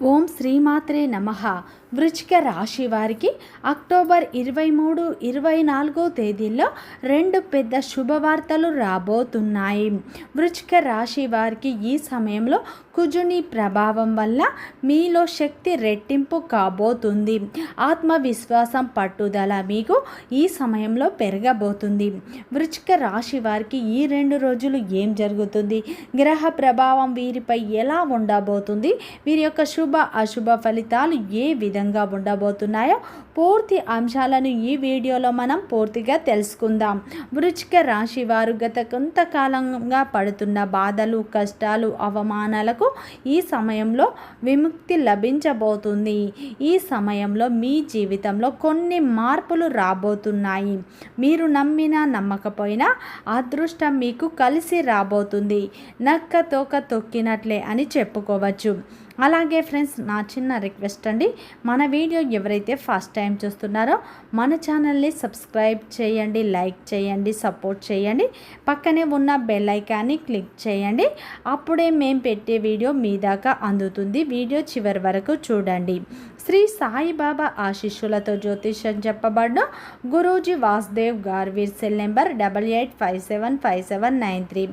ఓం శ్రీమాత్రే నమః. వృశ్చిక రాశి వారికి అక్టోబర్ 23, 24 తేదీల్లో రెండు పెద్ద శుభవార్తలు రాబోతున్నాయి. వృశ్చిక రాశి వారికి ఈ సమయంలో కుజుని ప్రభావం వల్ల మీలో శక్తి రెట్టింపు కాబోతుంది. ఆత్మవిశ్వాసం, పట్టుదల మీకు ఈ సమయంలో పెరగబోతుంది. వృశ్చిక రాశి వారికి ఈ 2 రోజులు ఏం జరుగుతుంది, గ్రహ ప్రభావం వీరిపై ఎలా ఉండబోతుంది, వీరి యొక్క శుభ అశుభ ఫలితాలు ఏ విధంగా ఉండబోతున్నాయో పూర్తి అంశాలను ఈ వీడియోలో మనం పూర్తిగా తెలుసుకుందాం. వృశ్చిక రాశి వారు గత కొంతకాలంగా పడుతున్న బాధలు, కష్టాలు, అవమానాలకు ఈ సమయంలో విముక్తి లభించబోతుంది. ఈ సమయంలో మీ జీవితంలో కొన్ని మార్పులు రాబోతున్నాయి. మీరు నమ్మినా నమ్మకపోయినా అదృష్టం మీకు కలిసి రాబోతుంది. నక్క తోక తొక్కినట్లే అని చెప్పుకోవచ్చు. అలాగే ఫ్రెండ్స్, నా చిన్న రిక్వెస్ట్ అండి, మన వీడియో ఎవరైతే ఫస్ట్ టైం చూస్తున్నారో మన ఛానల్ని సబ్స్క్రైబ్ చేయండి, లైక్ చేయండి, సపోర్ట్ చేయండి. పక్కనే ఉన్న బెల్ ఐకాన్ని క్లిక్ చేయండి. అప్పుడే మేము పెట్టే వీడియో మీ దాకా అందుతుంది. వీడియో చివరి వరకు చూడండి. శ్రీ సాయిబాబా ఆశీస్సులతో జ్యోతిష్యం చెప్పబడిన గురూజీ వాసుదేవ్ గారి సెల్ నెంబర్ 88575793.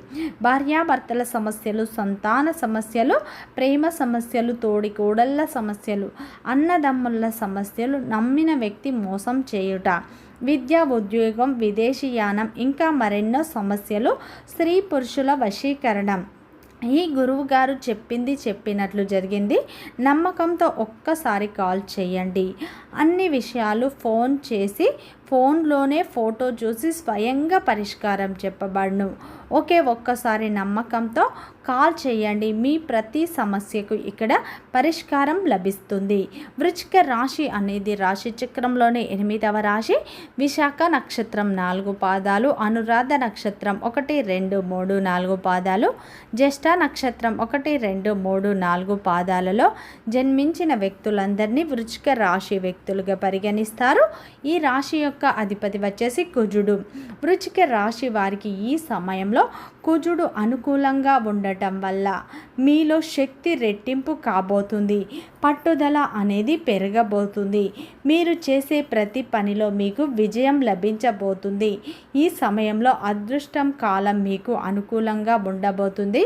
భార్యాభర్తల సమస్యలు, సంతాన సమస్యలు, ప్రేమ సమస్యలు, తోడి కోడళ్ళ సమస్యలు, అన్నదమ్ముల సమస్యలు, నమ్మిన వ్యక్తి మోసం చేయుట, విద్య, ఉద్యోగం, విదేశీయానం, ఇంకా మరెన్నో సమస్యలు, స్త్రీ పురుషుల వశీకరణం. ఈ గురువు గారు చెప్పినట్లు జరిగింది. నమ్మకంతో ఒక్కసారి కాల్ చేయండి. అన్ని విషయాలు ఫోన్ చేసి ఫోన్లోనే ఫోటో చూసి స్వయంగా పరిష్కారం చెప్పబడును. ఒక్కసారి నమ్మకంతో కాల్ చేయండి. మీ ప్రతి సమస్యకు ఇక్కడ పరిష్కారం లభిస్తుంది. వృశ్చిక రాశి అనేది రాశి చక్రంలోని 8వ రాశి. విశాఖ నక్షత్రం 4 పాదాలు, అనురాధ నక్షత్రం 1, 2, 3, 4 పాదాలు, జ్యేష్ఠ నక్షత్రం 1, 2, 3, 4 పాదాలలో జన్మించిన వ్యక్తులందరినీ వృశ్చిక రాశి వ్యక్తులుగా పరిగణిస్తారు. ఈ రాశి యొక్క అధిపతి వచ్చేసి కుజుడు. వృశ్చిక రాశి వారికి ఈ సమయంలో కుజుడు అనుకూలంగా ఉండటం వల్ల మీలో శక్తి రెట్టింపు కాబోతుంది. పట్టుదల అనేది పెరగబోతుంది. మీరు చేసే ప్రతి పనిలో మీకు విజయం లభించబోతుంది. ఈ సమయంలో అదృష్టం కాలం మీకు అనుకూలంగా ఉండబోతుంది.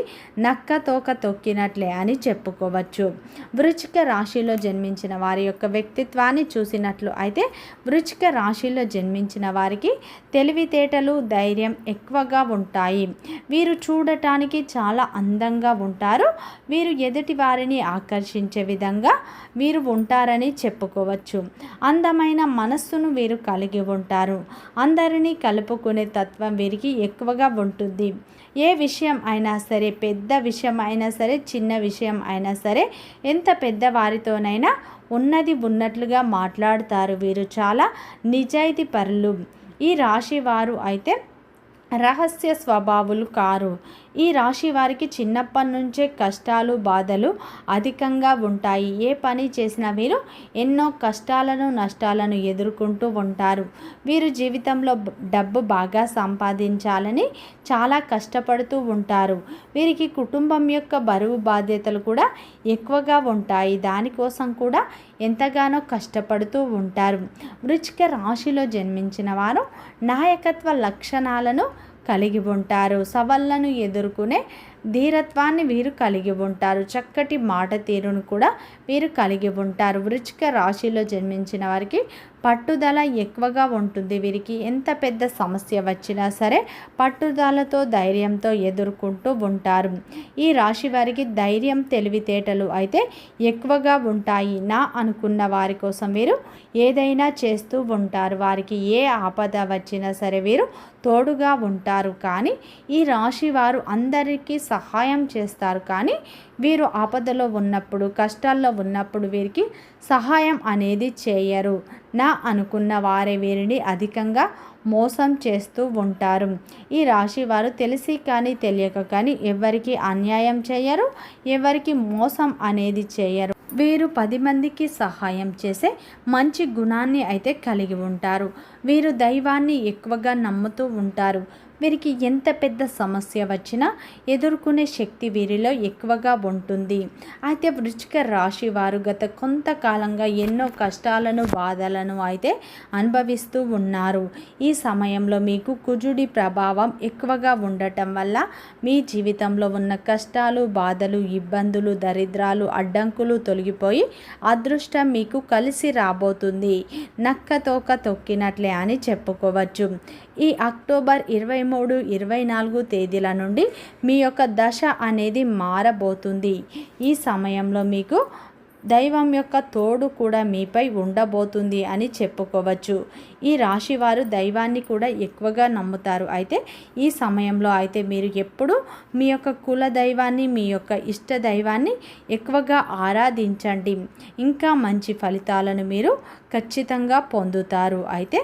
నక్క తోక తొక్కినట్లే అని చెప్పుకోవచ్చు. వృశ్చిక రాశిలో జన్మించిన వారి యొక్క వ్యక్తిత్వాన్ని చూసినట్లు అయితే వృశ్చిక రాశిలో జన్మించిన వారికి తెలివితేటలు, ధైర్యం ఎక్కువగా ఉంటాయి. వీరు చూడటానికి చాలా అందంగా ఉంటారు. వీరు ఎదుటి వారిని ఆకర్షించే విధంగా వీరు ఉంటారని చెప్పుకోవచ్చు. అందమైన మనస్సును వీరు కలిగి ఉంటారు. అందరినీ కలుపుకునే తత్వం వీరికి ఎక్కువగా ఉంటుంది. ఏ విషయం అయినా సరే, పెద్ద విషయం అయినా సరే, చిన్న విషయం అయినా సరే, ఎంత పెద్ద వారితోనైనా ఉన్నది ఉన్నట్లుగా మాట్లాడతారు. వీరు చాలా నిజాయితీ పరులు. ఈ రాశి వారు అయితే రహస్య స్వభావులు కారు. ఈ రాశి వారికి చిన్నప్పటి నుంచే కష్టాలు, బాధలు అధికంగా ఉంటాయి. ఏ పని చేసినా వీరు ఎన్నో కష్టాలను, నష్టాలను ఎదుర్కొంటూ ఉంటారు. వీరు జీవితంలో డబ్బు బాగా సంపాదించాలని చాలా కష్టపడుతూ ఉంటారు. వీరికి కుటుంబం యొక్క బరువు బాధ్యతలు కూడా ఎక్కువగా ఉంటాయి. దానికోసం కూడా ఎంతగానో కష్టపడుతూ ఉంటారు. వృశ్చిక రాశిలో జన్మించిన వారు నాయకత్వ లక్షణాలను కలిగి ఉంటారు. సవాళ్లను ఎదుర్కొనే ధీరత్వాన్ని వీరు కలిగి ఉంటారు. చక్కటి మాట తీరును కూడా వీరు కలిగి ఉంటారు. వృశ్చిక రాశిలో జన్మించిన వారికి పట్టుదల ఎక్కువగా ఉంటుంది. వీరికి ఎంత పెద్ద సమస్య వచ్చినా సరే పట్టుదలతో, ధైర్యంతో ఎదుర్కొంటూ ఉంటారు. ఈ రాశి వారికి ధైర్యం, తెలివితేటలు అయితే ఎక్కువగా ఉంటాయి. అనుకున్న వారి కోసం వీరు ఏదైనా చేస్తూ ఉంటారు. వారికి ఏ ఆపద వచ్చినా సరే వీరు తోడుగా ఉంటారు. కానీ ఈ రాశి వారు అందరికీ సహాయం చేస్తారు. కానీ వీరు ఆపదలో ఉన్నప్పుడు, కష్టాల్లో ఉన్నప్పుడు వీరికి సహాయం అనేది చేయరు. అనుకున్న వారే వీరిని అధికంగా మోసం చేస్తూ ఉంటారు. ఈ రాశి వారు తెలిసి కానీ తెలియక కానీ ఎవరికి అన్యాయం చేయరు, ఎవరికి మోసం అనేది చేయరు. వీరు 10 మందికి సహాయం చేసే మంచి గుణాన్ని అయితే కలిగి ఉంటారు. వీరు దైవాన్ని ఎక్కువగా నమ్ముతూ ఉంటారు. వీరికి ఎంత పెద్ద సమస్య వచ్చినా ఎదుర్కొనే శక్తి వీరిలో ఎక్కువగా ఉంటుంది. అయితే వృశ్చిక రాశి వారు గత కొంతకాలంగా ఎన్నో కష్టాలను బాధలను అయితే అనుభవిస్తూ ఉన్నారు. ఈ సమయంలో మీకు కుజుడి ప్రభావం ఎక్కువగా ఉండటం వల్ల మీ జీవితంలో ఉన్న కష్టాలు బాధలు ఇబ్బందులు దరిద్రాలు అడ్డంకులు తొలగిపోయి అదృష్టం మీకు కలిసి రాబోతుంది. నక్కతోక తొక్కినట్లే అని చెప్పుకోవచ్చు. ఈ అక్టోబర్ 23, 24 తేదీల నుండి మీ యొక్క దశ అనేది మారబోతుంది. ఈ సమయంలో మీకు దైవం యొక్క తోడు కూడా మీపై ఉండబోతుంది అని చెప్పుకోవచ్చు. ఈ రాశి వారు దైవాన్ని కూడా ఎక్కువగా నమ్ముతారు. అయితే ఈ సమయంలో అయితే మీరు ఎప్పుడు మీ యొక్క కుల దైవాన్ని మీ యొక్క ఇష్ట దైవాన్ని ఎక్కువగా ఆరాధించండి. ఇంకా మంచి ఫలితాలను మీరు ఖచ్చితంగా పొందుతారు. అయితే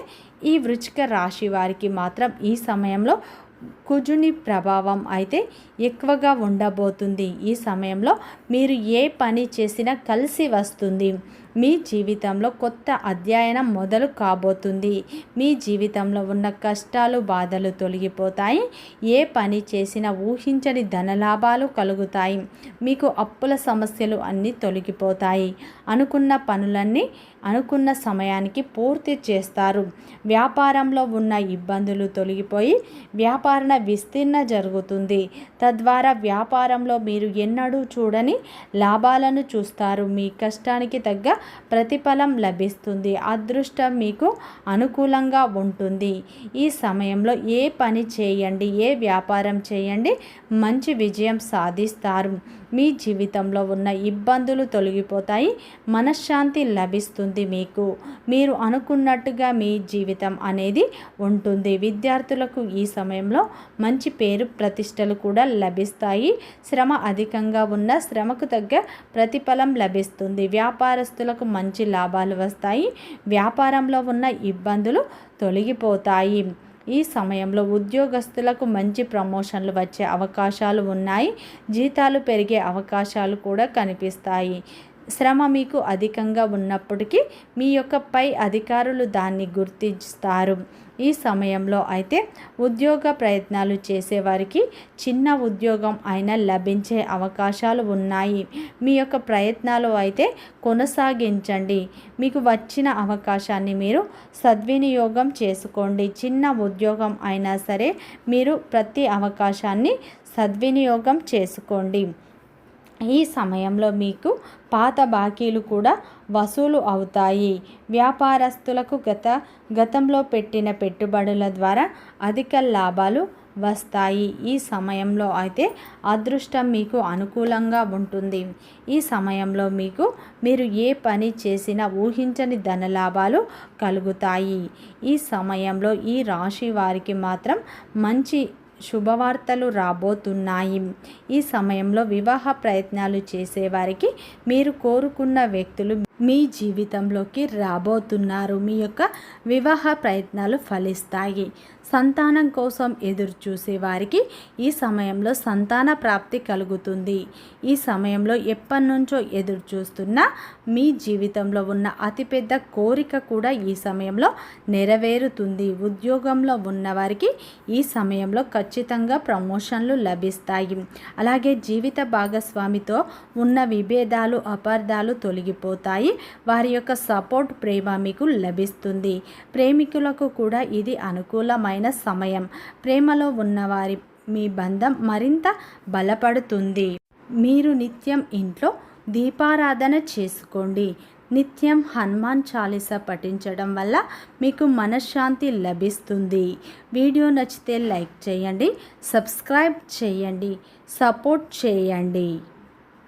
ఈ వృశ్చిక రాశి వారికి మాత్రం ఈ సమయంలో కుజుని ప్రభావం అయితే ఎక్కువగా ఉండబోతుంది. ఈ సమయంలో మీరు ఏ పని చేసినా కలిసి వస్తుంది. మీ జీవితంలో కొత్త అధ్యయనం మొదలు కాబోతుంది. మీ జీవితంలో ఉన్న కష్టాలు బాధలు తొలగిపోతాయి. ఏ పని చేసినా ఊహించని ధనలాభాలు కలుగుతాయి. మీకు అప్పుల సమస్యలు అన్నీ తొలగిపోతాయి. అనుకున్న పనులన్నీ అనుకున్న సమయానికి పూర్తి చేస్తారు. వ్యాపారంలో ఉన్న ఇబ్బందులు తొలగిపోయి వ్యాపార విస్తీర్ణ జరుగుతుంది. తద్వారా వ్యాపారంలో మీరు ఎన్నడూ చూడని లాభాలను చూస్తారు. మీ కష్టానికి తగ్గ ప్రతిఫలం లభిస్తుంది. అదృష్టం మీకు అనుకూలంగా ఉంటుంది. ఈ సమయంలో ఏ పని చేయండి, ఏ వ్యాపారం చేయండి, మంచి విజయం సాధిస్తారు. మీ జీవితంలో ఉన్న ఇబ్బందులు తొలగిపోతాయి. మనశ్శాంతి లభిస్తుంది. మీరు అనుకున్నట్టుగా మీ జీవితం అనేది ఉంటుంది. విద్యార్థులకు ఈ సమయంలో మంచి పేరు ప్రతిష్టలు కూడా లభిస్తాయి. శ్రమ అధికంగా ఉన్న శ్రమకు తగ్గ ప్రతిఫలం లభిస్తుంది. వ్యాపారస్తులకు మంచి లాభాలు వస్తాయి. వ్యాపారంలో ఉన్న ఇబ్బందులు తొలగిపోతాయి. ఈ సమయంలో ఉద్యోగస్తులకు మంచి ప్రమోషన్లు వచ్చే అవకాశాలు ఉన్నాయి. జీతాలు పెరిగే అవకాశాలు కూడా కనిపిస్తాయి. శ్రమ మీకు అధికంగా ఉన్నప్పటికీ మీ యొక్క పై అధికారులు దాన్ని గుర్తిస్తారు. ఈ సమయంలో అయితే ఉద్యోగ ప్రయత్నాలు చేసేవారికి చిన్న ఉద్యోగం అయినా లభించే అవకాశాలు ఉన్నాయి. మీ యొక్క ప్రయత్నాలు అయితే కొనసాగించండి. మీకు వచ్చిన అవకాశాన్ని మీరు సద్వినియోగం చేసుకోండి. చిన్న ఉద్యోగం అయినా సరే మీరు ప్రతి అవకాశాన్ని సద్వినియోగం చేసుకోండి. ఈ సమయంలో మీకు పాత బాకీలు కూడా వసూలు అవుతాయి. వ్యాపారస్తులకు గతంలో పెట్టిన పెట్టుబడుల ద్వారా అధిక లాభాలు వస్తాయి. ఈ సమయంలో అయితే అదృష్టం మీకు అనుకూలంగా ఉంటుంది. ఈ సమయంలో మీరు ఏ పని చేసినా ఊహించని ధనలాభాలు కలుగుతాయి. ఈ సమయంలో ఈ రాశి వారికి మాత్రం మంచి శుభవార్తలు రాబోతున్నాయి. ఈ సమయంలో వివాహ ప్రయత్నాలు చేసేవారికి మీరు కోరుకున్న వ్యక్తులు మీ జీవితంలోకి రాబోతున్నారు. మీ యొక్క వివాహ ప్రయత్నాలు ఫలిస్తాయి. సంతానం కోసం ఎదురు చూసే వారికి ఈ సమయంలో సంతాన ప్రాప్తి కలుగుతుంది. ఈ సమయంలో ఎప్పటి నుంచో ఎదురు చూస్తున్న మీ జీవితంలో ఉన్న అతిపెద్ద కోరిక కూడా ఈ సమయంలో నెరవేరుతుంది. ఉద్యోగంలో ఉన్నవారికి ఈ సమయంలో ఖచ్చితంగా ప్రమోషన్లు లభిస్తాయి. అలాగే జీవిత భాగస్వామితో ఉన్న విభేదాలు అపార్థాలు తొలగిపోతాయి. వారి యొక్క సపోర్ట్ ప్రేమ మీకు లభిస్తుంది. ప్రేమికులకు కూడా ఇది అనుకూలమైన సమయం. ప్రేమలో ఉన్నవారి మీ బంధం మరింత బలపడుతుంది. మీరు నిత్యం ఇంట్లో దీపారాధన చేసుకోండి. నిత్యం హనుమాన్ చాలీసా పఠించడం వల్ల మీకు మనశ్శాంతి లభిస్తుంది. వీడియో నచ్చితే లైక్ చేయండి, సబ్స్క్రైబ్ చేయండి, సపోర్ట్ చేయండి.